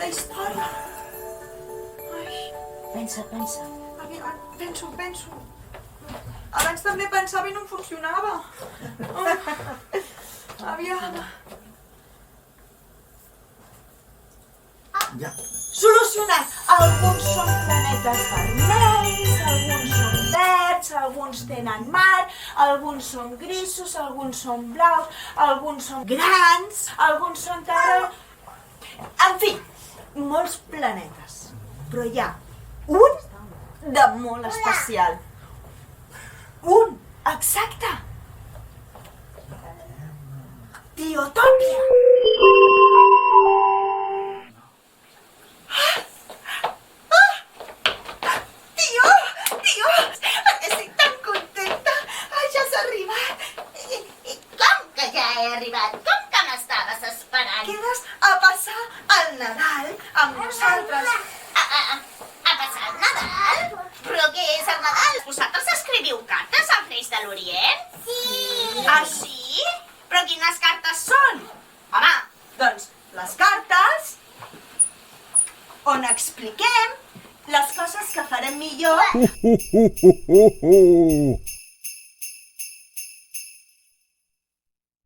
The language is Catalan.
aquesta història. Ai, Pensa. aviam, penso. Abans també pensava i no em funcionava. Aviam. Ja. Solucionat! Alguns són planetes vermells, alguns són verds, alguns tenen mar, alguns són grisos, alguns són blaus, alguns són grans, alguns són terra... En fi, molts planetes. Però hi ha un de molt especial. Un, exacte! Tiotòpia! Tio, estic tan contenta! Ai, ja has arribat! Com que ja he arribat? Com que m'estaves esperant? Quedes a passar el Nadal amb nosaltres. A passar el Nadal? Però què és el Nadal? Vosaltres escriviu cartes als Reis de l'Orient? Sí! Ah, sí? Però quines cartes són? Home, doncs les cartes on expliquem les coses que farem millor